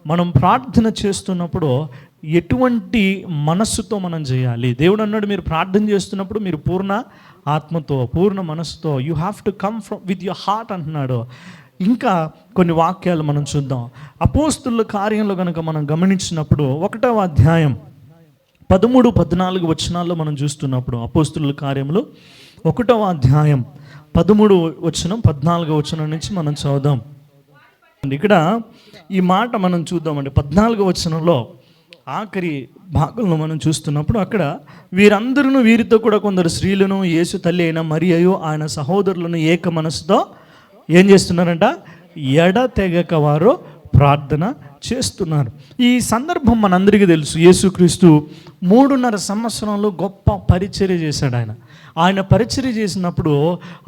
మనం ప్రార్థన చేస్తున్నప్పుడు ఎటువంటి మనస్సుతో మనం చేయాలి? దేవుడు అన్నాడు, మీరు ప్రార్థన చేస్తున్నప్పుడు మీరు పూర్ణ ఆత్మతో, పూర్ణ మనస్సుతో, you have to come from with your heart అంటున్నాడు. ఇంకా కొన్ని వాక్యాలు మనం చూద్దాం. అపోస్తుల కార్యంలో కనుక మనం గమనించినప్పుడు 1వ అధ్యాయం 13-14 వచనాల్లో మనం చూస్తున్నప్పుడు, అపోస్తుల కార్యములు 1వ అధ్యాయం 13 వచనం 14 వచనం నుంచి మనం చదువుదాం. ఇక్కడ ఈ మాట మనం చూద్దామండి. 14 వచనంలో ఆఖరి భాగంలో మనం చూస్తున్నప్పుడు అక్కడ వీరందరూ, వీరితో కూడా కొందరు స్త్రీలను, యేసు తల్లి అయిన మరియయు ఆయన సహోదరులను ఏక మనసుతో ఏం చేస్తున్నారంట? ఎడతెగక వారు ప్రార్థన చేస్తున్నారు. ఈ సందర్భం మనందరికీ తెలుసు. యేసుక్రీస్తు 3.5 సంవత్సరంలో గొప్ప పరిచర్య చేశాడు. ఆయన పరిచర్య చేసినప్పుడు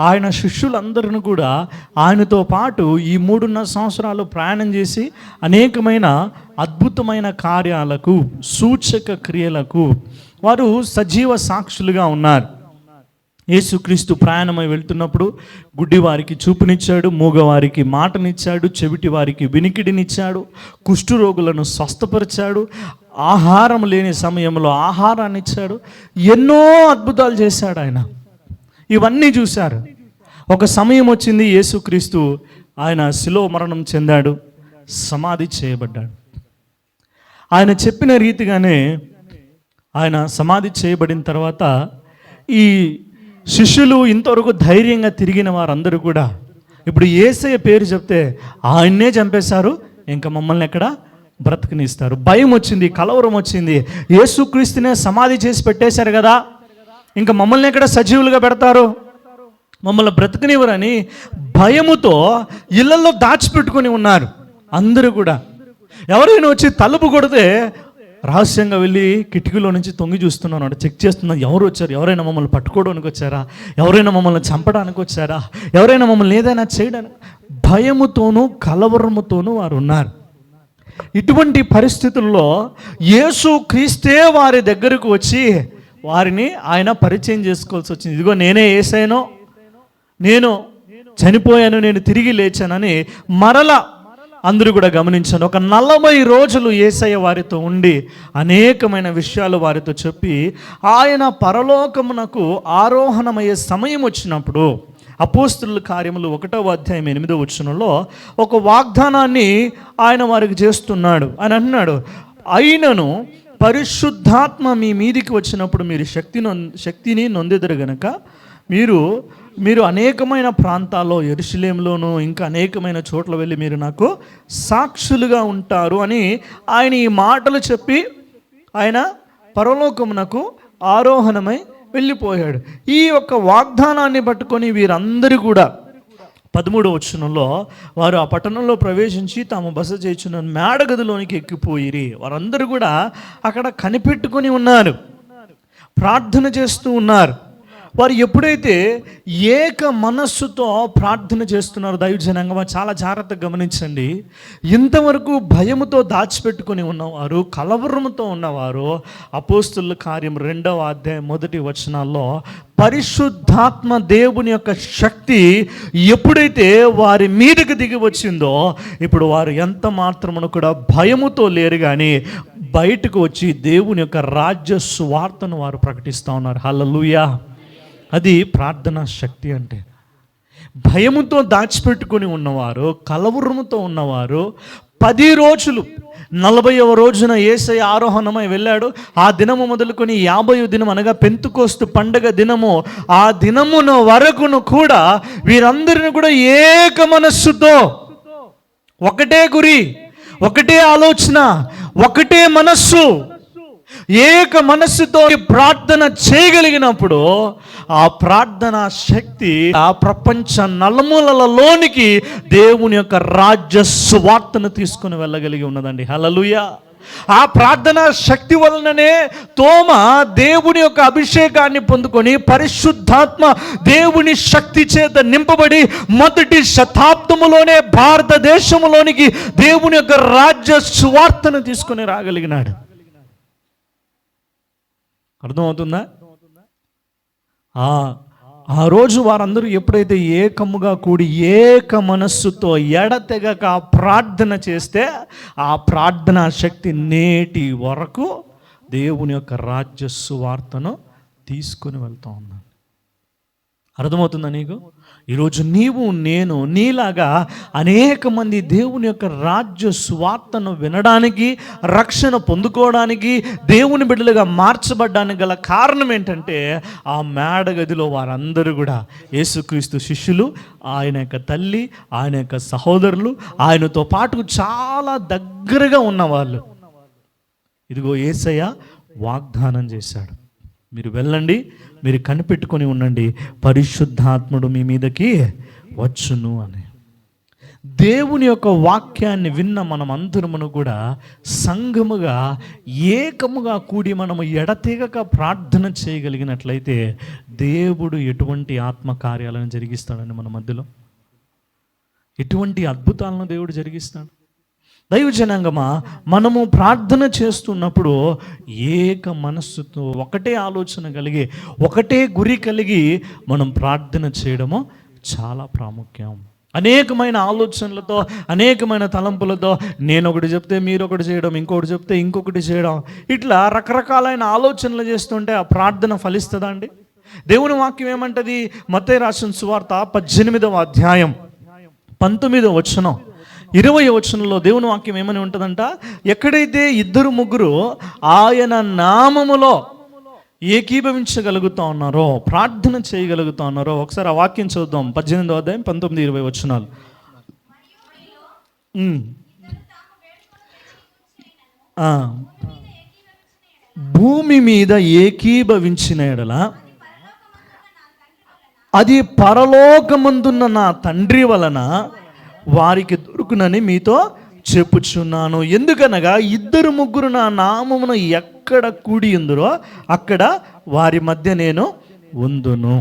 ఆయన శిష్యులందరిని కూడా ఆయనతో పాటు ఈ 3.5 సంవత్సరాలు ప్రయాణం చేసి అనేకమైన అద్భుతమైన కార్యాలకు, సూచక క్రియలకు వారు సజీవ సాక్షులుగా ఉన్నారు. యేసుక్రీస్తు ప్రయాణమై వెళ్తున్నప్పుడు గుడ్డివారికి చూపునిచ్చాడు, మూగవారికి మాటనిచ్చాడు, చెవిటి వారికి వినికిడినిచ్చాడు, కుష్ఠరోగులను స్వస్థపరిచాడు, ఆహారం లేని సమయంలో ఆహారాన్ని ఇచ్చాడు. ఎన్నో అద్భుతాలు చేశాడు ఆయన. ఇవన్నీ చూశారు. ఒక సమయం వచ్చింది, యేసుక్రీస్తు ఆయన శిలువ మరణం చెందాడు, సమాధి చేయబడ్డాడు. ఆయన చెప్పిన రీతిగానే ఆయన సమాధి చేయబడిన తర్వాత ఈ శిష్యులు ఇంతవరకు ధైర్యంగా తిరిగిన వారందరూ కూడా ఇప్పుడు యేసయ్య పేరు చెప్తే ఆయన్నే చంపేశారు, ఇంకా మమ్మల్ని ఎక్కడ బ్రతకనిస్తారు? భయం వచ్చింది, కలవరం వచ్చింది. యేసుక్రీస్తునే సమాధి చేసి పెట్టేశారు కదా, ఇంకా మమ్మల్ని ఎక్కడ సజీవులుగా పెడతారు, మమ్మల్ని బ్రతకనివ్వరని భయముతో ఇళ్లలో దాచిపెట్టుకొని ఉన్నారు అందరూ కూడా. ఎవరైనా వచ్చి తలుపు కొడితే రహస్యంగా వెళ్ళి కిటికీలో నుంచి తొంగి చూస్తున్నాను, చెక్ చేస్తున్నాను, ఎవరు వచ్చారు, ఎవరైనా మమ్మల్ని పట్టుకోవడానికి వచ్చారా, ఎవరైనా మమ్మల్ని చంపడానికి వచ్చారా, ఎవరైనా మమ్మల్ని ఏదైనా చేయడానికి, భయముతోనూ కలవరముతోనూ వారు ఉన్నారు. ఇటువంటి పరిస్థితుల్లో యేసుక్రీస్తే వారి దగ్గరకు వచ్చి వారిని ఆయన పరిచయం చేసుకోవాల్సి వచ్చింది. ఇదిగో నేనే యేసయ్యను, నేను చనిపోయాను, నేను తిరిగి లేచానని మరలా అందరూ కూడా గమనించాను. ఒక 40 రోజులు యేసయ్య వారితో ఉండి అనేకమైన విషయాలు వారితో చెప్పి ఆయన పరలోకమునకు ఆరోహణమయ్యే సమయం వచ్చినప్పుడు అపోస్తుల కార్యములు 1వ అధ్యాయం 8వ వచనంలో ఒక వాగ్దానాన్ని ఆయన వారికి చేస్తున్నాడు. ఆయన అంటున్నాడు, అయినను పరిశుద్ధాత్మ మీ మీదికి వచ్చినప్పుడు మీరు శక్తిని నొందెదరు గనక మీరు అనేకమైన ప్రాంతాల్లో, యెరూషలేములోను ఇంకా అనేకమైన చోట్ల వెళ్ళి మీరు నాకు సాక్షులుగా ఉంటారు అని ఆయన ఈ మాటలు చెప్పి ఆయన పరలోకమునకు ఆరోహణమై వెళ్ళిపోయాడు. ఈ యొక్క వాగ్దానాన్ని పట్టుకొని వీరందరూ కూడా 13వ వచనంలో వారు ఆ పట్టణంలో ప్రవేశించి తాము బస చేయుచున్న మేడగదిలోనికి ఎక్కిపోయిరి. వారందరూ కూడా అక్కడ కనిపెట్టుకొని ఉన్నారు, ప్రార్థన చేస్తూ ఉన్నారు. వారు ఎప్పుడైతే ఏక మనస్సుతో ప్రార్థన చేస్తున్నారో దైవజనంగా చాలా జాగ్రత్తగా గమనించండి. ఇంతవరకు భయముతో దాచిపెట్టుకొని ఉన్నవారు, కలవరముతో ఉన్నవారు అపోస్తుల కార్యం 2వ అధ్యాయం 1 వచనాల్లో పరిశుద్ధాత్మ దేవుని యొక్క శక్తి ఎప్పుడైతే వారి మీదకి దిగి వచ్చిందో ఇప్పుడు వారు ఎంత మాత్రమును కూడా భయముతో లేరు, కానీ బయటకు వచ్చి దేవుని యొక్క రాజ్య సువార్తను వారు ప్రకటిస్తూ ఉన్నారు. హల్లెలూయా! అది ప్రార్థనా శక్తి అంటే. భయముతో దాచిపెట్టుకొని ఉన్నవారు, కలవరముతో ఉన్నవారు 10 రోజులు 40వ రోజున యేసయ్య ఆరోహణమై వెళ్ళాడు. ఆ దినము మొదలుకొని 50వ దినం అనగా పెంతుకోస్తు పండగ దినము, ఆ దినమున వరకును కూడా వీరందరిని కూడా ఏక మనస్సుతో, ఒకటే గురి, ఒకటే ఆలోచన, ఒకటే మనస్సు, ఏక మనస్సుతో ప్రార్థన చేయగలిగినప్పుడు ఆ ప్రార్థన శక్తి ఆ ప్రపంచ నలుమూలలలోనికి దేవుని యొక్క రాజ్య సువార్తను తీసుకుని వెళ్ళగలిగి ఉన్నదండి. హల్లెలూయా! ఆ ప్రార్థన శక్తి వలననే తోమ దేవుని యొక్క అభిషేకాన్ని పొందుకొని పరిశుద్ధాత్మ దేవుని శక్తి చేత నింపబడి మొదటి శతాబ్దములోనే భారతదేశంలోనికి దేవుని యొక్క రాజ్య సువార్తను తీసుకుని రాగలిగినాడు. అర్థమవుతుందా? ఆ రోజు వారందరూ ఎప్పుడైతే ఏకముగా కూడి ఏక మనస్సుతో ఎడతెగక ప్రార్థన చేస్తే ఆ ప్రార్థనా శక్తి నేటి వరకు దేవుని యొక్క రాజ్య సువార్తను తీసుకుని వెళ్తూ ఉన్నాను. అర్థమవుతుందా నీకు? ఈరోజు నీవు నేను నీలాగా అనేక మంది దేవుని యొక్క రాజ్య సువార్తను వినడానికి, రక్షణ పొందుకోవడానికి, దేవుని బిడ్డలుగా మార్చబడ్డానికి గల కారణం ఏంటంటే ఆ మేడగదిలో వారందరూ కూడా యేసుక్రీస్తు శిష్యులు, ఆయన యొక్క తల్లి, ఆయన యొక్క సహోదరులు, ఆయనతో పాటు చాలా దగ్గరగా ఉన్నవాళ్ళు. ఇదిగో యేసయ్య వాగ్దానం చేశాడు, మీరు వెళ్ళండి, మీరు కనిపెట్టుకొని ఉండండి, పరిశుద్ధాత్ముడు మీ మీదకి వచ్చును అని. దేవుని యొక్క వాక్యాన్ని విన్న మనం అందరమును కూడా సంఘముగా ఏకముగా కూడి మనము ఎడతెగక ప్రార్థన చేయగలిగినట్లయితే దేవుడు ఎటువంటి ఆత్మకార్యాలను జరిగిస్తాడని మన మధ్యలో, ఎటువంటి అద్భుతాలను దేవుడు జరిగిస్తాడు. దైవజనాంగమా, మనము ప్రార్థన చేస్తున్నప్పుడు ఏక మనస్సుతో ఒకటే ఆలోచన కలిగి ఒకటే గురి కలిగి మనం ప్రార్థన చేయడము చాలా ప్రాముఖ్యం. అనేకమైన ఆలోచనలతో, అనేకమైన తలంపులతో నేను ఒకటి చెప్తే మీరు ఒకటి చేయడం, ఇంకొకటి చెప్తే ఇంకొకటి చేయడం, ఇట్లా రకరకాలైన ఆలోచనలు చేస్తుంటే ఆ ప్రార్థన ఫలిస్తుందా అండి? దేవుని వాక్యం ఏమంటది? మత్తయి రాసిన సువార్త 18వ అధ్యాయం 19వ వచనం 20వ వచనంలో దేవుని వాక్యం ఏమని ఉంటుందంట? ఎక్కడైతే ఇద్దరు ముగ్గురు ఆయన నామములో ఏకీభవించగలుగుతా ఉన్నారో, ప్రార్థన చేయగలుగుతా ఉన్నారో, ఒకసారి ఆ వాక్యం చూద్దాం. 18వ అధ్యాయం 19-20 వచనాలు. భూమి మీద ఏకీభవించిన ఎడల అది పరలోకమందున్న నా తండ్రి వలన వారికి దొరుకునని మీతో చెప్పుచున్నాను. ఎందుకనగా ఇద్దరు ముగ్గురు నా నామమున ఎక్కడ కూడి ఉందరో అక్కడ వారి మధ్య నేను ఉందును.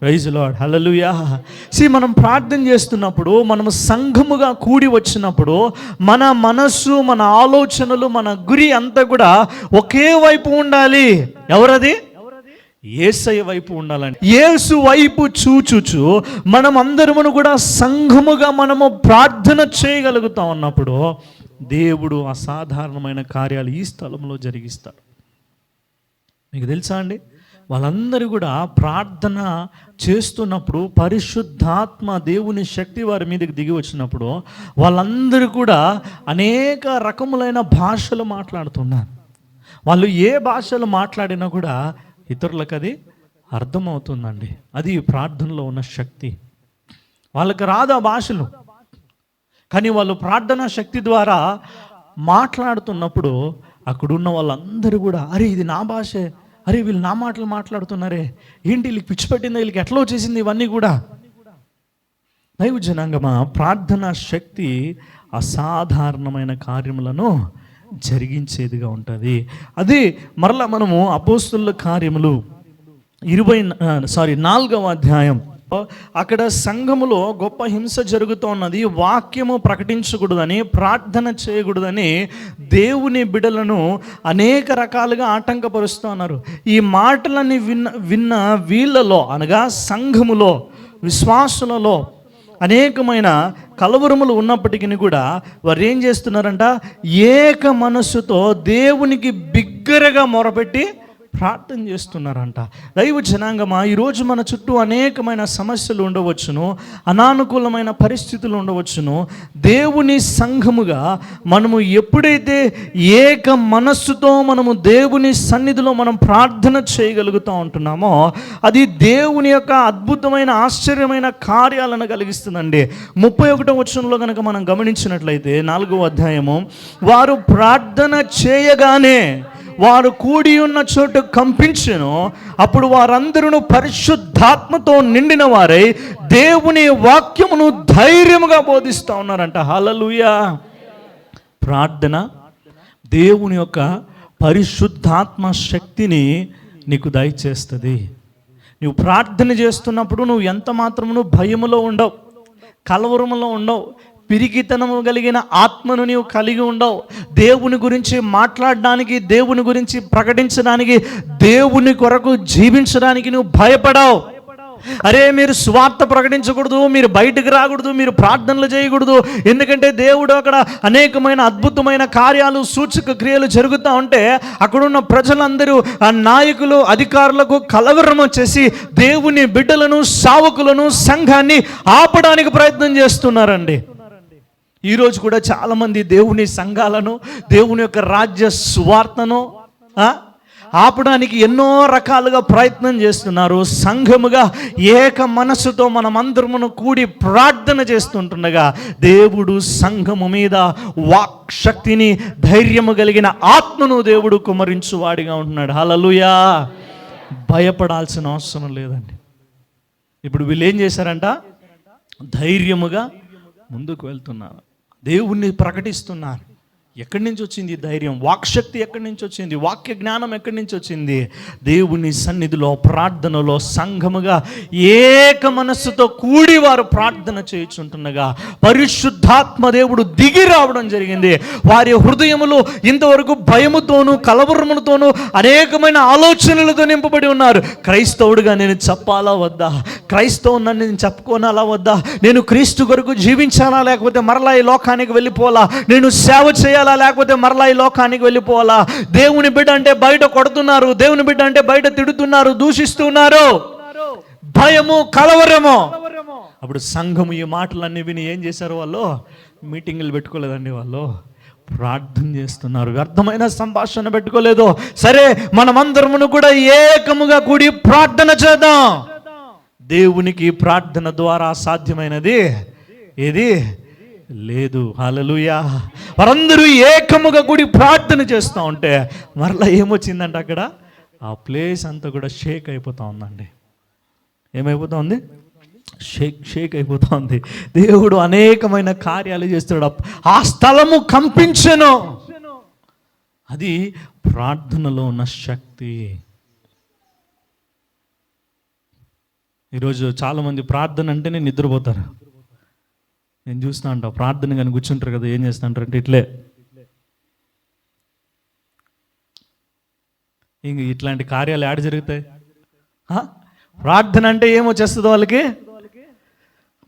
ప్రైజ్ లార్డ్, హల్లెలూయా. మనం ప్రార్థన చేస్తున్నప్పుడు, మనము సంఘముగా కూడి వచ్చినప్పుడు మన మనస్సు, మన ఆలోచనలు, మన గురి అంతా కూడా ఒకే వైపు ఉండాలి. ఎవరది? యేసయ్య వైపు ఉండాలండి. యేసు వైపు చూచుచు మనం అందరమును కూడా సంఘముగా మనము ప్రార్థన చేయగలుగుతా ఉన్నప్పుడు దేవుడు అసాధారణమైన కార్యాలు ఈ స్థలంలో జరిగిస్తాడు. మీకు తెలుసా అండి, వాళ్ళందరూ కూడా ప్రార్థన చేస్తున్నప్పుడు పరిశుద్ధాత్మ దేవుని శక్తి వారి మీదకి దిగి వచ్చినప్పుడు వాళ్ళందరూ కూడా అనేక రకములైన భాషలు మాట్లాడుతున్నారు. వాళ్ళు ఏ భాషలు మాట్లాడినా కూడా ఇతరులకు అది అర్థమవుతుందండి. అది ప్రార్థనలో ఉన్న శక్తి. వాళ్ళకి రాదు ఆ భాషలు, కానీ వాళ్ళు ప్రార్థనా శక్తి ద్వారా మాట్లాడుతున్నప్పుడు అక్కడున్న వాళ్ళందరూ కూడా అరే ఇది నా భాషే, అరే వీళ్ళు నా మాటలు మాట్లాడుతున్నారే, ఏంటి వీళ్ళకి పిచ్చి పెట్టిందా, వీళ్ళకి ఎట్లా వచ్చేసింది, ఇవన్నీ కూడా. దైవ జనాంగమా, ప్రార్థనా శక్తి అసాధారణమైన కార్యములను జరిగించేదిగా ఉంటుంది. అది మరలా మనము అపోస్తుల కార్యములు 4వ అధ్యాయం, అక్కడ సంఘములో గొప్ప హింస జరుగుతున్నది, వాక్యము ప్రకటించకూడదని, ప్రార్థన చేయకూడదని దేవుని బిడలను అనేక రకాలుగా ఆటంకపరుస్తున్నారు. ఈ మాటలన్నీ విన్న వీళ్ళలో, అనగా సంఘములో, విశ్వాసులలో అనేకమైన కలవరములు ఉన్నప్పటికీ కూడా వారు ఏం చేస్తున్నారంట? ఏక మనస్సుతో దేవునికి బిగ్గరగా మొరపెట్టి ప్రార్థన చేస్తున్నారంట. దైవ జనాంగమా, ఈరోజు మన చుట్టూ అనేకమైన సమస్యలు ఉండవచ్చును, అనానుకూలమైన పరిస్థితులు ఉండవచ్చును. దేవుని సంఘముగా మనము ఎప్పుడైతే ఏక మనస్సుతో మనము దేవుని సన్నిధిలో మనం ప్రార్థన చేయగలుగుతూ ఉంటున్నామో అది దేవుని యొక్క అద్భుతమైన ఆశ్చర్యమైన కార్యాలను కలిగిస్తుందండి. 31వ వచనంలో కనుక మనం గమనించినట్లయితే 4వ అధ్యాయము, వారు ప్రార్థన చేయగానే వారు కూడి ఉన్న చోటు కంపించెను. అప్పుడు వారందరూ పరిశుద్ధాత్మతో నిండిన వారై దేవుని వాక్యమును ధైర్యముగా బోధిస్తూ ఉన్నారంట. హల్లెలూయా. ప్రార్థన దేవుని యొక్క పరిశుద్ధాత్మ శక్తిని నీకు దయచేస్తుంది. నువ్వు ప్రార్థన చేస్తున్నప్పుడు నువ్వు ఎంత మాత్రమును భయములో ఉండవు, కలవరములో ఉండవు, పిరికితనము కలిగిన ఆత్మను నీవు కలిగి ఉండవు. దేవుని గురించి మాట్లాడడానికి, దేవుని గురించి ప్రకటించడానికి, దేవుని కొరకు జీవించడానికి నువ్వు భయపడవు. అరే మీరు స్వార్థ ప్రకటించకూడదు, మీరు బయటకు రాకూడదు, మీరు ప్రార్థనలు చేయకూడదు, ఎందుకంటే దేవుడు అక్కడ అనేకమైన అద్భుతమైన కార్యాలు సూచక క్రియలు జరుగుతూ ఉంటే అక్కడున్న ప్రజలందరూ ఆ నాయకులు అధికారులకు కలవరం వచ్చేసి దేవుని బిడ్డలను సావకులను సంఘాన్ని ఆపడానికి ప్రయత్నం చేస్తున్నారండి. ఈరోజు కూడా చాలామంది దేవుని సంఘాలను దేవుని యొక్క రాజ్య సువార్తను ఆపడానికి ఎన్నో రకాలుగా ప్రయత్నం చేస్తున్నారు. సంఘముగా ఏక మనస్సుతో మనమందరమును కూడి ప్రార్థన చేస్తుంటుండగా దేవుడు సంఘము మీద వాక్శక్తిని, ధైర్యము కలిగిన ఆత్మను దేవుడు కుమ్మరించువాడిగా ఉంటున్నాడు. హల్లెలూయా. భయపడాల్సిన అవసరం లేదండి. ఇప్పుడు వీళ్ళు ఏం చేశారంట? ధైర్యముగా ముందుకు వెళ్తున్నారు, దేవుణ్ణి ప్రకటిస్తున్నారు. ఎక్కడి నుంచి వచ్చింది ధైర్యం? వాక్శక్తి ఎక్కడి నుంచి వచ్చింది? వాక్య జ్ఞానం ఎక్కడి నుంచి వచ్చింది? దేవుని సన్నిధిలో ప్రార్థనలో సంఘముగా ఏక మనస్సుతో కూడి వారు ప్రార్థన చేయుచుంటుండగా పరిశుద్ధాత్మ దేవుడు దిగి రావడం జరిగింది. వారి హృదయములు ఇంతవరకు భయముతోనూ కలవరములతోనూ అనేకమైన ఆలోచనలతో నింపబడి ఉన్నారు. క్రైస్తవుడిగా నేను చెప్పాలా వద్దా? క్రైస్తవుని నేను చెప్పుకోనాలా వద్దా? నేను క్రీస్తు కొరకు జీవించాలా లేకపోతే మరలా ఈ లోకానికి వెళ్ళిపోవాలా? నేను సేవ చేయాలా లేకపోతే మరలా ఈ లోకానికి వెళ్ళిపోవాలా? దేవుని బిడ్డ అంటే బయట కొడుతున్నారు, దేవుని బిడ్డ అంటే బయట తిడుతున్నారు, దూషిస్తున్నారు, భయము కలవరము. అప్పుడు సంఘము ఈ మాటలన్నీ విని ఏం చేశారు? వాళ్ళు మీటింగులు పెట్టుకోలేదండి, వాళ్ళు ప్రార్థన చేస్తున్నారు. వ్యర్థమైన సంభాషణ పెట్టుకోలేదు. సరే మనమందరమును కూడా ఏకముగా కూడి ప్రార్థన చేద్దాం. దేవునికి ప్రార్థన ద్వారా సాధ్యమైనది ఏది లేదు. హల్లెలూయా. వారందరూ ఏకముగా కూడి ప్రార్థన చేస్తూ ఉంటే మరలా ఏమొచ్చిందంటే అక్కడ ఆ ప్లేస్ అంతా కూడా షేక్ అయిపోతూ ఉందండి. ఏమైపోతా ఉంది? షేక్ అయిపోతూ ఉంది. దేవుడు అనేకమైన కార్యాలు చేస్తాడు. ఆ స్థలము కంపించెను. అది ప్రార్థనలో ఉన్న శక్తి. ఈరోజు చాలామంది ప్రార్థన అంటేనే నిద్రపోతారు. నేను చూస్తా ఉంటా, ప్రార్థన కానీ కూర్చుంటారు కదా, ఏం చేస్తా అంటారు అంటే ఇట్లే. ఇంక ఇట్లాంటి కార్యాలు యాడ జరుగుతాయి? ప్రార్థన అంటే ఏమొచ్చేస్తుంది వాళ్ళకి?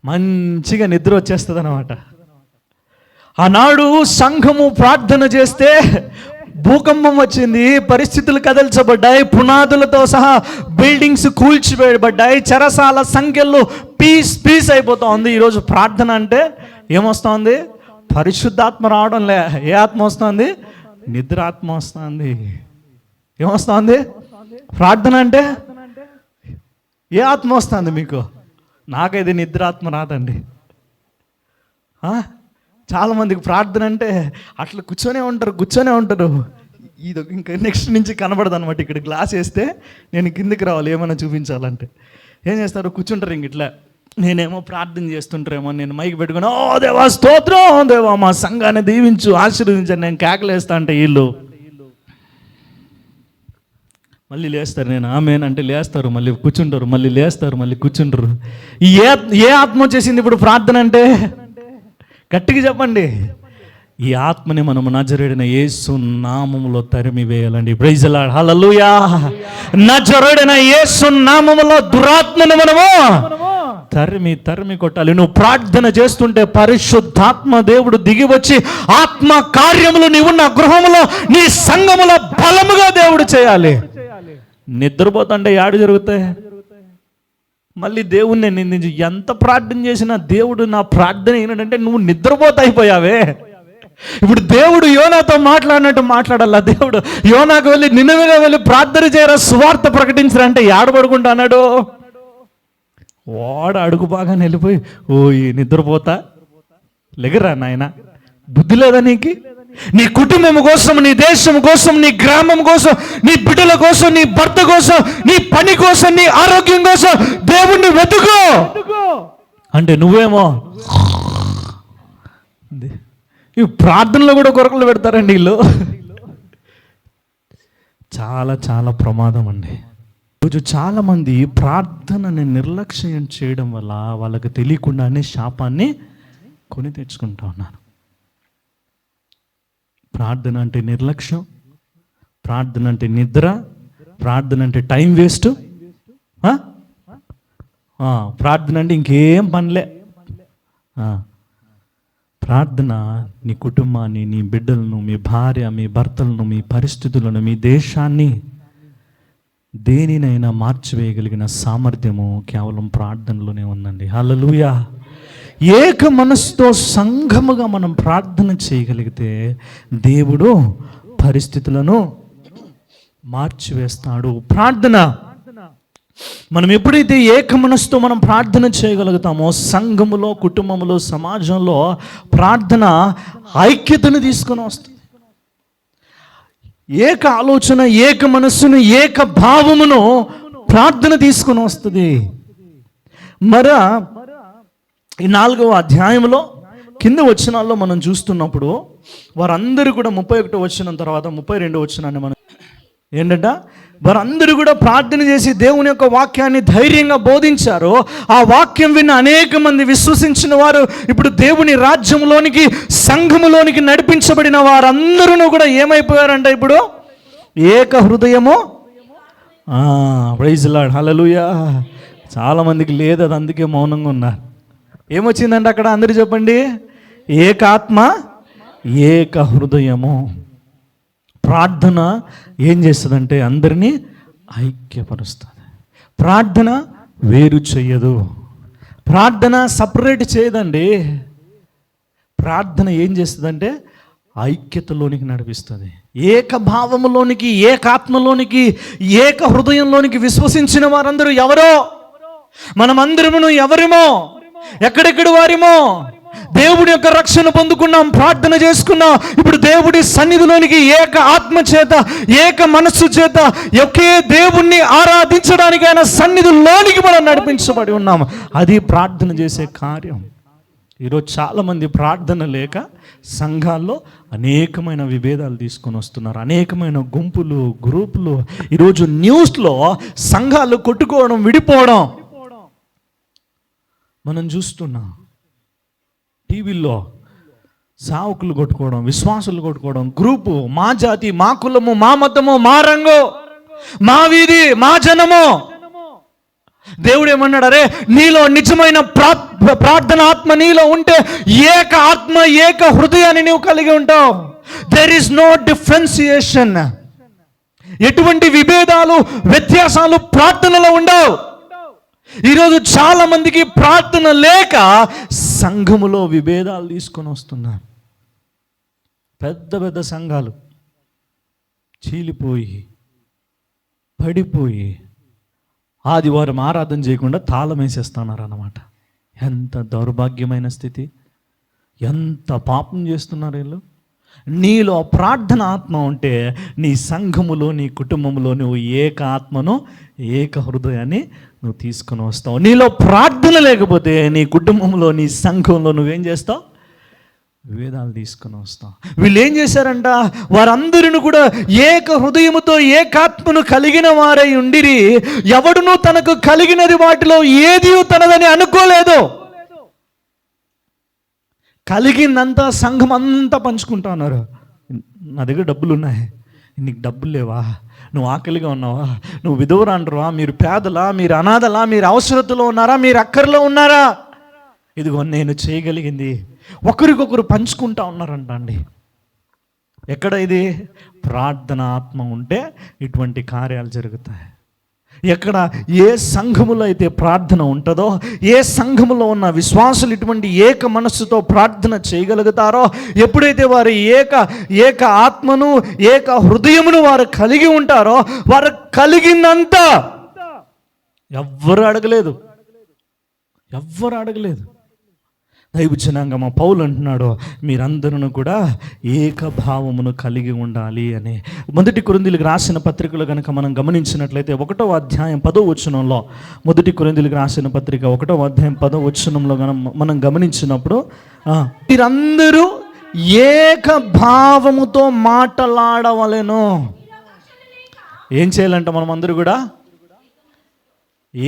మంచిగా నిద్ర వచ్చేస్తుంది అన్నమాట. ఆనాడు సంఘము ప్రార్థన చేస్తే భూకంపం వచ్చింది, పరిస్థితులు కదల్చబడ్డాయి, పునాదులతో సహా బిల్డింగ్స్ కూల్చివేయబడ్డాయి, చెరసాల సంఖ్యలు పీస్ అయిపోతా ఉంది. ఈరోజు ప్రార్థన అంటే ఏమొస్తుంది? పరిశుద్ధాత్మ రావడం లే. ఏ ఆత్మ వస్తుంది? నిద్ర ఆత్మ వస్తుంది. ఏమొస్తుంది? ప్రార్థన అంటే ఏ ఆత్మ వస్తుంది మీకు? నాకైతే నిద్రాత్మ రాదండి. చాలామందికి ప్రార్థన అంటే అట్లా కూర్చొనే ఉంటారు. ఇది ఇంకా నెక్స్ట్ నుంచి కనబడదు అనమాట. ఇక్కడ గ్లాస్ వేస్తే నేను కిందికి రావాలి ఏమైనా చూపించాలంటే ఏం చేస్తారు? కూర్చుంటారు ఇంక ఇట్లా. నేనేమో ప్రార్థన చేస్తుంటారేమో, నేను మైక్ పెట్టుకుని ఓ దేవా స్తోత్రం, దేవా మా సంఘాన్ని దీవించు, ఆశీర్వదించండి నేను కేకలేస్తా అంటే వీళ్ళు మళ్ళీ లేస్తారు. నేను ఆమెన్ అంటే లేస్తారు, మళ్ళీ కూర్చుంటారు, మళ్ళీ లేస్తారు, మళ్ళీ కూర్చుంటారు. ఏ ఆత్మ వచ్చేసింది ఇప్పుడు ప్రార్థన అంటే? గట్టిగా చెప్పండి. ఈ ఆత్మని మనము నజరేయుడైన యేసు నామములో తరిమి వేయాలండి. Praise the lord. హల్లెలూయా. నజరేయుడైన యేసు నామములో దురాత్మను మనము తరిమి కొట్టాలి. నువ్వు ప్రార్థన చేస్తుంటే పరిశుద్ధాత్మ దేవుడు దిగి వచ్చి ఆత్మ కార్యములు నీవున్న గృహములో నీ సంఘములో బలముగా దేవుడు చేయాలి. నిద్రపోతుంటే యాడు జరుగుతాయి? మళ్ళీ దేవుణ్ణి నిందించి ఎంత ప్రార్థన చేసినా దేవుడు నా ప్రార్థన ఏంటంటే నువ్వు నిద్రపోతాయిపోయావే. ఇప్పుడు దేవుడు యోనాతో మాట్లాడినట్టు మాట్లాడాలా? దేవుడు యోనాకు వెళ్ళి నిన్నవేగా వెళ్ళి ప్రార్థన చేయరా, సువార్త ప్రకటించరా అంటే ఏడబడుకుంటా అన్నాడు. వాడు అడుగు బాగా వెళ్ళిపోయి ఓ ఈ నిద్రపోతా లెగరా నాయన, బుద్ధి లేదా నీకు? నీ కుటుంబం కోసం, నీ దేశం కోసం, నీ గ్రామం కోసం, నీ బిడ్డల కోసం, నీ భర్త కోసం, నీ పని కోసం, నీ ఆరోగ్యం కోసం దేవుణ్ణి వెతుకో అంటే నువ్వేమో ఈ ప్రార్థనలో కూడా కొరకలు పెడతారండి వీళ్ళు. చాలా చాలా ప్రమాదం అండి. రోజు చాలామంది ప్రార్థనని నిర్లక్ష్యం చేయడం వల్ల వాళ్ళకి తెలియకుండానే శాపాన్ని కొని తెచ్చుకుంటా ఉన్నారు. ప్రార్థన అంటే నిర్లక్ష్యం, ప్రార్థన అంటే నిద్ర, ప్రార్థన అంటే టైం వేస్ట్. ప్రార్థన అంటే ఇంకేం పనిలే. ప్రార్థన నీ కుటుంబాన్ని, నీ బిడ్డలను, మీ భార్య, మీ భర్తలను, మీ పరిస్థితులను, మీ దేశాన్ని, దేనినైనా మార్చివేయగలిగిన సామర్థ్యము కేవలం ప్రార్థనలోనే ఉందండి. హల్లెలూయా. ఏక మనసుతో సంఘముగా మనం ప్రార్థన చేయగలిగితే దేవుడు పరిస్థితులను మార్చివేస్తాడు. ప్రార్థన మనం ఎప్పుడైతే ఏక మనసుతో మనం ప్రార్థన చేయగలుగుతామో సంఘములో, కుటుంబంలో, సమాజంలో ప్రార్థన ఐక్యతను తీసుకొని వస్తుంది. ఏక ఆలోచన, ఏక మనస్సును, ఏక భావమును ప్రార్థన తీసుకొని వస్తుంది. మరి ఈ 4వ అధ్యాయంలో కింద వచనాల్లో మనం చూస్తున్నప్పుడు వారందరూ కూడా 31 వచనం తర్వాత 32 వచనాన్ని మనం ఏంటంట, వారందరూ కూడా ప్రార్థన చేసి దేవుని యొక్క వాక్యాన్ని ధైర్యంగా బోధించారు. ఆ వాక్యం విన్న అనేక మంది విశ్వసించిన వారు ఇప్పుడు దేవుని రాజ్యంలోనికి, సంఘములోనికి నడిపించబడిన వారందరూ కూడా ఏమైపోయారంట, ఇప్పుడు ఏక హృదయము. ప్రైజ్ లార్డ్, హల్లెలూయా. చాలామందికి లేదు, అది అందుకే మౌనంగా ఉన్నారు. ఏమొచ్చిందంటే అక్కడ అందరూ చెప్పండి, ఏకాత్మ, ఏక హృదయము. ప్రార్థన ఏం చేస్తుందంటే అందరినీ ఐక్యపరుస్తుంది. ప్రార్థన వేరు చెయ్యదు, ప్రార్థన సపరేట్ చేయదండి. ప్రార్థన ఏం చేస్తుందంటే ఐక్యతలోనికి నడిపిస్తుంది, ఏకభావములోనికి, ఏకాత్మలోనికి, ఏక హృదయంలోనికి. విశ్వసించిన వారందరూ ఎవరో, మనమందరమును ఎవరిమో, ఎక్కడెక్కడ వారిమో, దేవుడి యొక్క రక్షణ పొందుకున్నాం, ప్రార్థన చేసుకున్నాం. ఇప్పుడు దేవుడి సన్నిధిలోనికి ఏక ఆత్మ చేత, ఏక మనస్సు చేత, ఒకే దేవుణ్ణి ఆరాధించడానికి ఆయన సన్నిధిలోనికి మనం నడిపించబడి ఉన్నాం. అది ప్రార్థన చేసే కార్యం. ఈరోజు చాలామంది ప్రార్థన లేక సంఘాల్లో అనేకమైన విభేదాలు తీసుకొని వస్తున్నారు, అనేకమైన గుంపులు, గ్రూపులు. ఈరోజు న్యూస్లో సంఘాలు కొట్టుకోవడం, విడిపోవడం మనం చూస్తున్నాం. టీవీల్లో సావుకులు కొట్టుకోవడం, విశ్వాసులు కొట్టుకోవడం, గ్రూపు, మా జాతి, మా కులము, మా మతము, మా రంగు, మా వీధి, మా జనము. దేవుడు ఏమన్నాడు, అరే నీలో నిజమైన ప్రార్థన ఆత్మ నీలో ఉంటే ఏక ఆత్మ, ఏక హృదయాన్ని నీవు కలిగి ఉంటావు. There is no differentiation. ఎటువంటి విభేదాలు, వ్యత్యాసాలు ప్రార్థనలో ఉండవు. ఈరోజు చాలా మందికి ప్రార్థన లేక సంఘములో విభేదాలు తీసుకొని వస్తున్నారు. పెద్ద పెద్ద సంఘాలు చీలిపోయి, పడిపోయి, ఆదివారం ఆరాధన చేయకుండా తాళం వేసేస్తున్నారు అన్నమాట. ఎంత దౌర్భాగ్యమైన స్థితి, ఎంత పాపం చేస్తున్నారు వీళ్ళు. నీలో ప్రార్థన ఆత్మ ఉంటే నీ సంఘములో, నీ కుటుంబంలో నువ్వు ఏక ఆత్మను, ఏక హృదయాన్ని నువ్వు తీసుకొని వస్తావు. నీలో ప్రార్థన లేకపోతే నీ కుటుంబంలో, నీ సంఘంలో నువ్వేం చేస్తావు, విభేదాలు తీసుకొని వస్తావు. వీళ్ళు ఏం చేశారంట, వారందరిని కూడా ఏక హృదయముతో, ఏకాత్మను కలిగిన వారై ఉండిరి. ఎవడును తనకు కలిగినది వాటిలో ఏది తనదని అనుకోలేదు. కలిగిందంతా సంఘం అంతా పంచుకుంటా ఉన్నారు. నా దగ్గర డబ్బులు ఉన్నాయి, నీకు డబ్బులు లేవా, నువ్వు ఆకలిగా ఉన్నావా, నువ్వు విధవరాండ్రువా, మీరు పేదలా, మీరు అనాథలా, మీరు అవసరతలో ఉన్నారా, మీరు అక్కర్లో ఉన్నారా, ఇదిగో నేను చేయగలిగింది. ఒకరికొకరు పంచుకుంటా ఉన్నారంట అండి. ఎక్కడ ఇది? ప్రార్థన ఆత్మ ఉంటే ఇటువంటి కార్యాలు జరుగుతాయి. ఎక్కడ ఏ సంఘములో అయితే ప్రార్థన ఉంటుందో, ఏ సంఘములో ఉన్న విశ్వాసులు ఇటువంటి ఏక మనస్సుతో ప్రార్థన చేయగలుగుతారో, ఎప్పుడైతే వారు ఏక ఆత్మను, ఏక హృదయమును వారు కలిగి ఉంటారో, వారు కలిగిందంతా ఎవ్వరు అడగలేదు. దైవ జనాంగం పౌలు అంటున్నాడు, మీరందరూ కూడా ఏకభావమును కలిగి ఉండాలి అని. 1 కొరింథీయులకు రాసిన పత్రికలో కనుక మనం గమనించినట్లయితే 1వ అధ్యాయం 10వ వచనంలో, 1 కొరింథీయులకు రాసిన పత్రిక 1వ అధ్యాయం 10వ వచనంలో మనం గమనించినప్పుడు, మీరందరూ ఏకభావముతో మాట్లాడవలెను. ఏం చేయాలంట మనం అందరూ కూడా?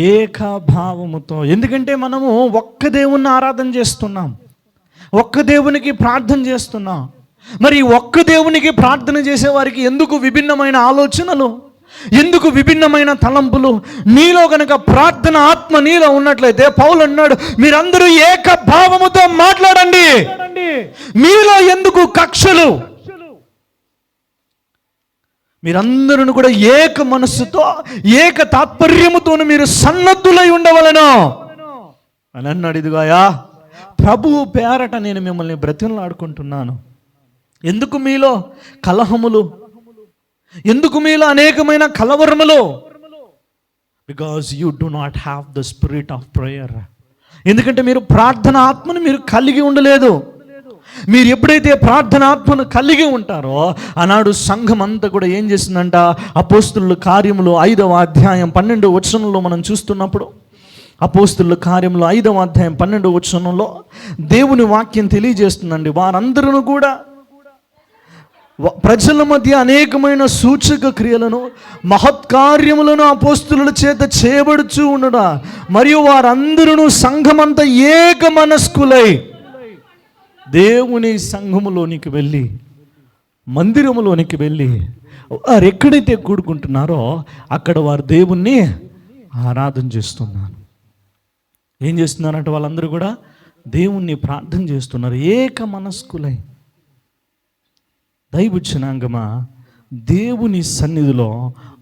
ఏకభావముతో. ఎందుకంటే మనము ఒక్క దేవుణ్ణి ఆరాధన చేస్తున్నాం, ఒక్క దేవునికి ప్రార్థన చేస్తున్నాం. మరి ఒక్క దేవునికి ప్రార్థన చేసే వారికి ఎందుకు విభిన్నమైన ఆలోచనలు, ఎందుకు విభిన్నమైన తలంపులు? నీలో గనక ప్రార్థన ఆత్మ నీలో ఉన్నట్లయితే పౌలు అన్నాడు, మీరందరూ ఏక భావముతో మాట్లాడండి. మీలో ఎందుకు కక్షలు? మీరందరూ కూడా ఏక మనస్సుతో ఏక తాత్పర్యముతో మీరు సన్నద్ధులై ఉండవలెను అని అన్నాడు. ఇదిగోయా ప్రభువు పేరట నేను మిమ్మల్ని బ్రతిమలాడుకుంటున్నాను. ఎందుకు మీలో కలహములు? ఎందుకు మీలో అనేకమైన కలవరములు? Because you do not have the spirit of prayer. ఎందుకంటే మీరు ప్రార్థన ఆత్మను మీరు కలిగి ఉండలేదు. మీరు ఎప్పుడైతే ప్రార్థన ఆత్మను కలిగి ఉంటారో ఆనాడు సంఘం అంతా కూడా ఏం చేసిందంట? అపోస్తుల కార్యములు 5వ అధ్యాయం 12వ వచనంలో మనం చూస్తున్నప్పుడు, అపోస్తుల కార్యములు 5వ అధ్యాయం 12వ వచనంలో దేవుని వాక్యం తెలియజేస్తుందండి. వారందరూ కూడా ప్రజల మధ్య అనేకమైన సూచక క్రియలను మహత్కార్యములను అపోస్తుల చేత చేయబడుచూ ఉండడా, మరియు వారందరూ సంఘమంతా ఏక మనస్కులై దేవుని సంఘములోనికి వెళ్ళి, మందిరములోనికి వెళ్ళి వారు ఎక్కడైతే కూడుకుంటున్నారో అక్కడ వారు దేవుణ్ణి ఆరాధన చేస్తున్నారు. ఏం చేస్తున్నారంటే వాళ్ళందరూ కూడా దేవుణ్ణి ప్రార్థన చేస్తున్నారు ఏక మనస్కులై. దైవజనాంగమా, దేవుని సన్నిధిలో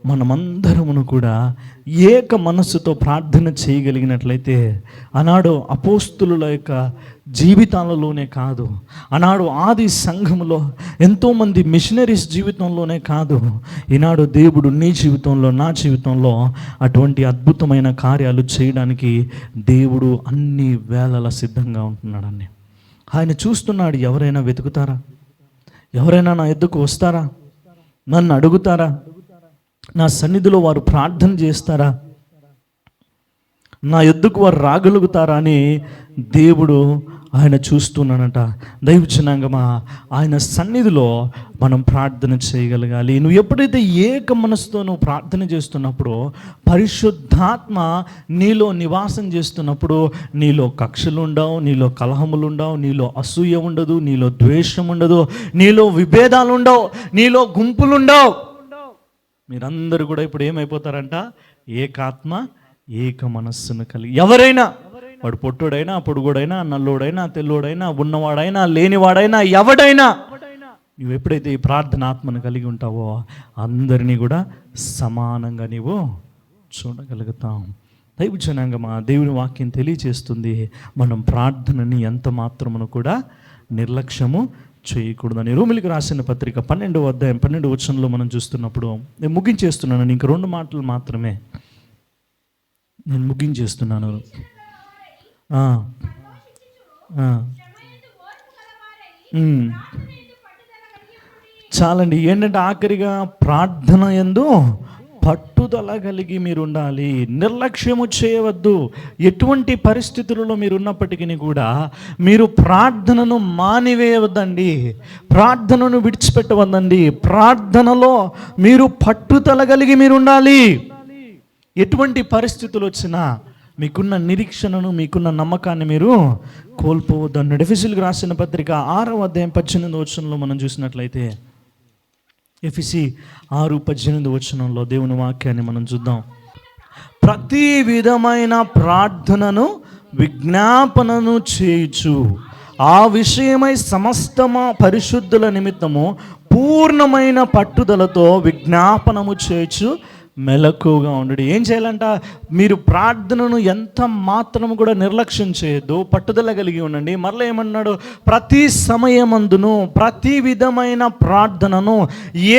మనమందరమును కూడా ఏక మనస్సుతో ప్రార్థన చేయగలిగినట్లయితే ఆనాడు అపోస్తుల యొక్క జీవితాలలోనే కాదు, ఆనాడు ఆది సంఘములో ఎంతోమంది మిషనరీస్ జీవితంలోనే కాదు, ఈనాడు దేవుడు నీ జీవితంలో నా జీవితంలో అటువంటి అద్భుతమైన కార్యాలు చేయడానికి దేవుడు అన్ని వేళలా సిద్ధంగా ఉంటున్నాడని ఆయన చూస్తున్నాడు. ఎవరైనా వెతుకుతారా? ఎవరైనా నా ఎద్దుకు వస్తారా? నన్ను అడుగుతారా? నా సన్నిధిలో వారు ప్రార్థన చేస్తారా? నా ఎద్దుకు వారు రాగలుగుతారా అని దేవుడు ఆయన చూస్తున్నాడట. దైవజనాంగమా, ఆయన సన్నిధిలో మనం ప్రార్థన చేయగలగాలి. నువ్వు ఎప్పుడైతే ఏక మనసుతో నువ్వు ప్రార్థన చేస్తున్నప్పుడు, పరిశుద్ధాత్మ నీలో నివాసం చేస్తున్నప్పుడు నీలో కక్షలు ఉండవు, నీలో కలహములు ఉండవు, నీలో అసూయ ఉండదు, నీలో ద్వేషం ఉండదు, నీలో విభేదాలు ఉండవు, నీలో గుంపులు ఉండవు. మీరందరూ కూడా ఇప్పుడు ఏమైపోతారంట? ఏకాత్మ ఏక మనస్సును కలిగి. ఎవరైనా, వాడు పొట్టుడైనా పొడుగుడైనా నల్లోడైనా తెల్లోడైనా ఉన్నవాడైనా లేనివాడైనా ఎవడైనా, నువ్వు ఎప్పుడైతే ఈ ప్రార్థన ఆత్మను కలిగి ఉంటావో అందరినీ కూడా సమానంగా నీవు చూడగలుగుతాం. దైవజనాంగమా, దేవుని వాక్యం తెలియజేస్తుంది మనం ప్రార్థనని ఎంత మాత్రమును కూడా నిర్లక్ష్యము చేయకూడదని. రోమిలికి రాసిన పత్రిక 12వ అధ్యాయం 12వ వచనంలో మనం చూస్తున్నప్పుడు, నేను ముగించేస్తున్నాను, ఇంక 2 మాటలు మాత్రమే నేను ముగించేస్తున్నాను. చాలండి. ఏంటంటే ఆఖరిగా ప్రార్థన యందు పట్టుదల కలిగి మీరు ఉండాలి. నిర్లక్ష్యము చేయవద్దు. ఎటువంటి పరిస్థితులలో మీరు ఉన్నప్పటికీ కూడా మీరు ప్రార్థనను మానివేయవద్దండి, ప్రార్థనను విడిచిపెట్టవద్దండి. ప్రార్థనలో మీరు పట్టుదల కలిగి మీరు ఉండాలి. ఎటువంటి పరిస్థితులు వచ్చినా మీకున్న నిరీక్షణను, మీకున్న నమ్మకాన్ని మీరు కోల్పోవద్దు అన్నాడు. ఎఫెసీయులకు రాసిన పత్రిక 6వ అధ్యాయం 18వ వచనంలో మనం చూసినట్లయితే, ఎఫెసీ 6:18 వచనంలో దేవుని వాక్యాన్ని మనం చూద్దాం. ప్రతి విధమైన ప్రార్థనను విజ్ఞాపనను చేయుచు ఆ విషయమై సమస్తమ పరిశుద్ధుల నిమిత్తము పూర్ణమైన పట్టుదలతో విజ్ఞాపనము చేయుచు మెలకుగా ఉండడు. ఏం చేయాలంట? మీరు ప్రార్థనను ఎంత మాత్రము కూడా నిర్లక్ష్యం చేయొద్దు, పట్టుదల కలిగి ఉండండి. మరలా ఏమన్నాడు? ప్రతి సమయమందును ప్రతి విధమైన ప్రార్థనను,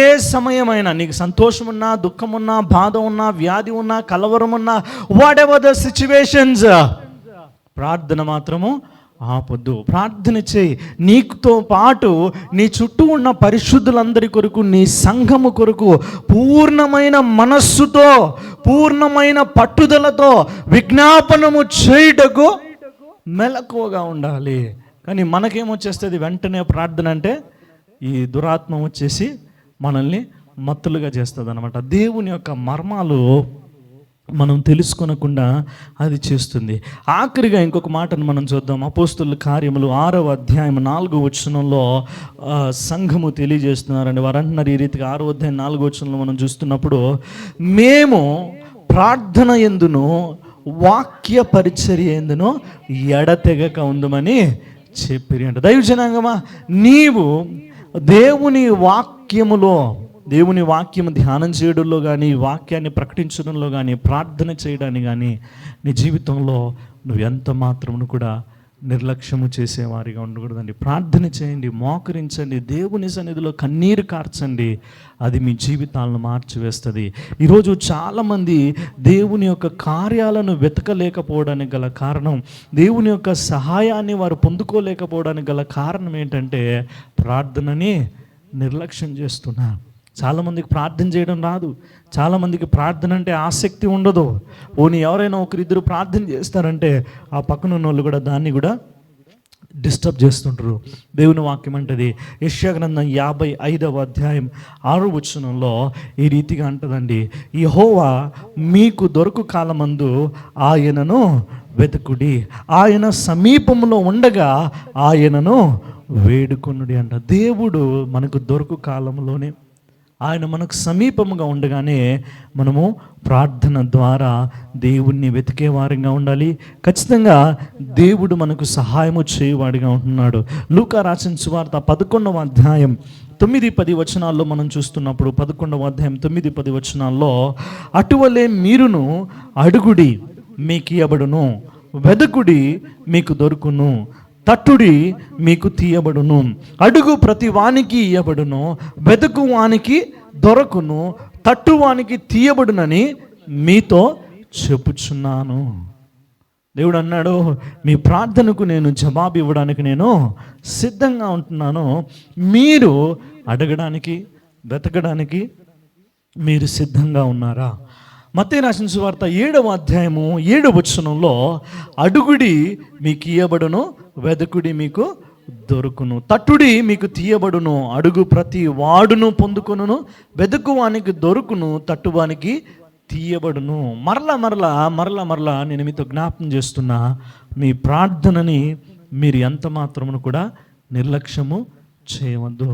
ఏ సమయమైనా, నీకు సంతోషం ఉన్నా, దుఃఖం ఉన్నా, బాధ ఉన్నా, వ్యాధి ఉన్నా, కలవరం ఉన్నా, వాట్ ఎవర్ ద సిచ్యువేషన్స్, ప్రార్థన మాత్రము ఆపొద్దు. ప్రార్థన చేయి. నీకుతో పాటు నీ చుట్టూ ఉన్న పరిశుద్ధులందరి కొరకు, నీ సంఘము కొరకు పూర్ణమైన మనస్సుతో, పూర్ణమైన పట్టుదలతో విజ్ఞాపనము చేయుటకు మెలకువగా ఉండాలి. కానీ మనకేమొచ్చేస్తుంది? వెంటనే ప్రార్థన అంటే ఈ దురాత్మ వచ్చేసి మనల్ని మత్తులుగా చేస్తుంది అనమాట. దేవుని యొక్క మర్మాలు మనం తెలుసుకొనకుండా అది చేస్తుంది. ఆఖరిగా ఇంకొక మాటను మనం చూద్దాం. అపోస్తుల కార్యములు 6వ అధ్యాయం 4వ వచనంలో సంఘము తెలియజేస్తున్నారండి. వారు అంటున్నారు ఈ రీతిగా, 6వ అధ్యాయం 4వ వచనంలో మనం చూస్తున్నప్పుడు, మేము ప్రార్థన యందును వాక్య పరిచర్య యందును ఎడతెగక ఉందమని చెప్పిరి అంట. దైవజనాంగమా, నీవు దేవుని వాక్యము ధ్యానం చేయడంలో కానీ, వాక్యాన్ని ప్రకటించడంలో కానీ, ప్రార్థన చేయడానికి కానీ నీ జీవితంలో నువ్వు ఎంత మాత్రమును కూడా నిర్లక్ష్యము చేసేవారిగా ఉండకూడదండి. ప్రార్థన చేయండి, మోకరించండి, దేవుని సన్నిధిలో కన్నీరు కార్చండి. అది మీ జీవితాలను మార్చివేస్తుంది. ఈరోజు చాలామంది దేవుని యొక్క కార్యాలను వెతకలేకపోవడానికి గల కారణం, దేవుని యొక్క సహాయాన్ని వారు పొందుకోలేకపోవడానికి గల కారణం ఏంటంటే ప్రార్థనని నిర్లక్ష్యం చేస్తున్నారు. చాలామందికి ప్రార్థన చేయడం రాదు. చాలామందికి ప్రార్థన అంటే ఆసక్తి ఉండదు. పోనీ ఎవరైనా ఒకరిద్దరు ప్రార్థన చేస్తారంటే ఆ పక్కన ఉన్న వాళ్ళు కూడా దాన్ని కూడా డిస్టర్బ్ చేస్తుంటారు. దేవుని వాక్యం అంటది, యెషయా గ్రంథం 55వ అధ్యాయం 6వ వచనంలో ఈ రీతిగా అంటదండి, యెహోవా మీకు దొరకు కాలమందు ఆయనను వెతుకుడి, ఆయన సమీపంలో ఉండగా ఆయనను వేడుకొనుడి అంట. దేవుడు మనకు దొరకు కాలంలోనే, ఆయన మనకు సమీపముగా ఉండగానే మనము ప్రార్థన ద్వారా దేవుణ్ణి వెతికే వారిగా ఉండాలి. ఖచ్చితంగా దేవుడు మనకు సహాయము చేయవాడిగా ఉంటున్నాడు. లూకా రాసిన సువార్త 11వ అధ్యాయం 9-10 వచనాల్లో మనం చూస్తున్నప్పుడు, 11వ అధ్యాయం 9-10 వచనాల్లో, అటువలే మీరును అడుగుడి మీకు ఇయ్యబడును, వెదకుడి మీకు దొరుకును, తట్టుడి మీకు తీయబడును, అడుగు ప్రతి వానికి ఇయ్యబడును, వెతుకు వానికి దొరకును, తట్టు వానికి తీయబడునని మీతో చెప్పుచున్నాను. దేవుడు అన్నాడు, మీ ప్రార్థనకు నేను జవాబు ఇవ్వడానికి నేను సిద్ధంగా ఉంటున్నాను. మీరు అడగడానికి, వెతకడానికి మీరు సిద్ధంగా ఉన్నారా? మత్తయి రాసిన సువార్త 7వ అధ్యాయము 7వ వచనంలో, అడుగుడి మీకు ఇయ్యబడును, వెదకుడి మీకు దొరుకును, తట్టుడి మీకు తీయబడును, అడుగు ప్రతి వాడును పొందుకొనును, వెదుకువానికి దొరుకును, తట్టువానికి తీయబడును. మరలా నేను మీతో జ్ఞాపకం చేస్తున్నా, మీ ప్రార్థనని మీరు ఎంత మాత్రమును కూడా నిర్లక్ష్యము చేయవద్దు.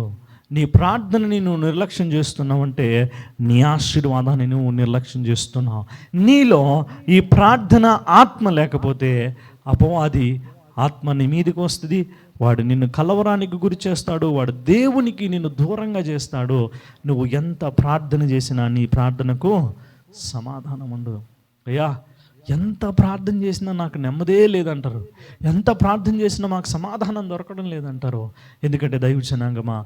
నీ ప్రార్థనని నువ్వు నిర్లక్ష్యం చేస్తున్నావంటే నీ ఆశీర్వాదాన్ని నువ్వు నిర్లక్ష్యం చేస్తున్నావు. నీలో ఈ ప్రార్థన ఆత్మ లేకపోతే అపవాది ఆత్మ నీ మీదకి వస్తుంది. వాడు నిన్ను కలవరానికి గురి చేస్తాడు. వాడు దేవునికి నిన్ను దూరంగా చేస్తాడు. నువ్వు ఎంత ప్రార్థన చేసినా నీ ప్రార్థనకు సమాధానం ఉండదు. అయ్యా, ఎంత ప్రార్థన చేసినా నాకు నెమ్మదే లేదంటారు. ఎంత ప్రార్థన చేసినా మాకు సమాధానం దొరకడం లేదంటారు. ఎందుకంటే దైవజనాంగమా,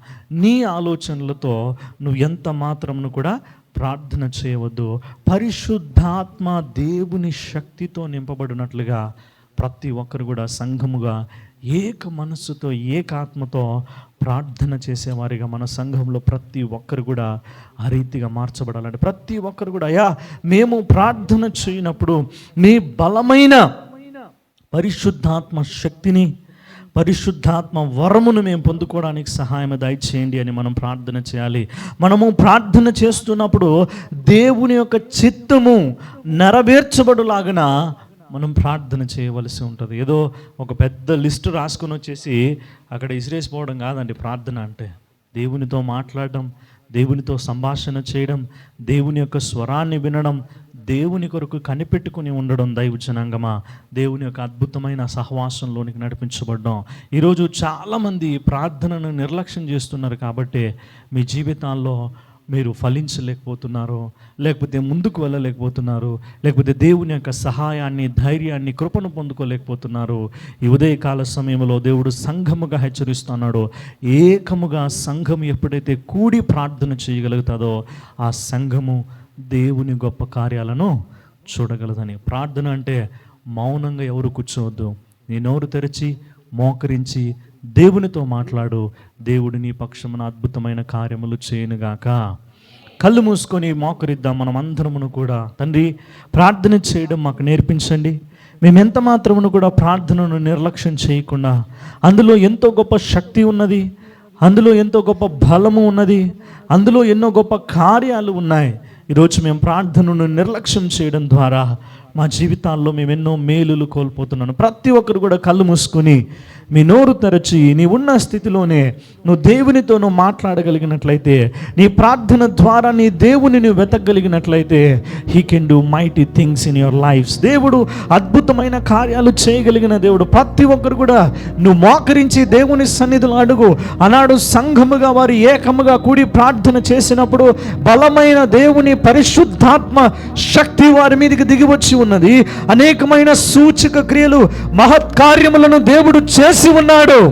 నీ ఆలోచనలతో నువ్వు ఎంత మాత్రమును కూడా ప్రార్థన చేయవద్దు. పరిశుద్ధాత్మ దేవుని శక్తితో నింపబడినట్లుగా ప్రతి ఒక్కరు కూడా సంఘముగా ఏక మనస్సుతో, ఏకాత్మతో ప్రార్థన చేసేవారిగా మన సంఘంలో ప్రతి ఒక్కరు కూడా ఆ రీతిగా మార్చబడాలంటే, ప్రతి ఒక్కరు కూడా అయ్యా మేము ప్రార్థన చేయనప్పుడు నీ బలమైన పరిశుద్ధాత్మ శక్తిని, పరిశుద్ధాత్మ వరమును మేము పొందుకోవడానికి సహాయం దయచేయండి అని మనం ప్రార్థన చేయాలి. మనము ప్రార్థన చేస్తున్నప్పుడు దేవుని యొక్క చిత్తము నెరవేర్చబడులాగన మనం ప్రార్థన చేయవలసి ఉంటుంది. ఏదో ఒక పెద్ద లిస్టు రాసుకొని వచ్చేసి అక్కడ ఇసిరేసిపోవడం కాదండి ప్రార్థన అంటే. దేవునితో మాట్లాడడం, దేవునితో సంభాషణ చేయడం, దేవుని యొక్క స్వరాన్ని వినడం, దేవుని కొరకు కనిపెట్టుకుని ఉండడం. దైవజనాంగమా, దేవుని యొక్క అద్భుతమైన సహవాసంలోనికి నడిపించబడ్డం. ఈరోజు చాలామంది ప్రార్థనను నిర్లక్ష్యం చేస్తున్నారు. కాబట్టి మీ జీవితాల్లో మీరు ఫలించలేకపోతున్నారు, లేకపోతే ముందుకు వెళ్ళలేకపోతున్నారు, లేకపోతే దేవుని యొక్క సహాయాన్ని, ధైర్యాన్ని, కృపను పొందుకోలేకపోతున్నారు. ఈ ఉదయకాల సమయంలో దేవుడు సంఘముగా హెచ్చరిస్తున్నాడు. ఏకముగా సంఘము ఎప్పుడైతే కూడి ప్రార్థన చేయగలుగుతుందో ఆ సంఘము దేవుని గొప్ప కార్యాలను చూడగలదని. ప్రార్థన అంటే మౌనంగా ఎవరు కూర్చోవద్దు. నీ నోరు తెరిచి మోకరించి దేవునితో మాట్లాడు. దేవుడు నీ పక్షమున అద్భుతమైన కార్యములు చేయనుగాక. కళ్ళు మూసుకొని మోకరిద్దాం మనం అందరమును కూడా. తండ్రి, ప్రార్థన చేయడం మాకు నేర్పించండి. మేము ఎంత మాత్రమును కూడా ప్రార్థనను నిర్లక్ష్యం చేయకుండా, అందులో ఎంతో గొప్ప శక్తి ఉన్నది, అందులో ఎంతో గొప్ప బలము ఉన్నది, అందులో ఎన్నో గొప్ప కార్యాలు ఉన్నాయి. ఈరోజు మేము ప్రార్థనను నిర్లక్ష్యం చేయడం ద్వారా మా జీవితాల్లో మేము ఎన్నో మేలులు కోల్పోతున్నాను. ప్రతి ఒక్కరు కూడా కళ్ళు మూసుకొని మీ నోరు తెరచి నీ ఉన్న స్థితిలోనే నువ్వు దేవునితో నువ్వు మాట్లాడగలిగినట్లయితే, నీ ప్రార్థన ద్వారా నీ దేవుని నువ్వు వెతకగలిగినట్లయితే, he can do mighty things in your lifes. దేవుడు అద్భుతమైన కార్యాలు చేయగలిగిన దేవుడు. ప్రతి ఒక్కరు కూడా నువ్వు మోకరించి దేవుని సన్నిధిలో అడుగు. ఆనాడు సంఘముగా వారు ఏకముగా కూడి ప్రార్థన చేసినప్పుడు బలమైన దేవుని పరిశుద్ధాత్మ శక్తి వారి మీదకి దిగివచ్చి ఉన్నది. అనేకమైన సూచక క్రియలు, మహత్కార్యములను దేవుడు చేసి ఉన్నాడు.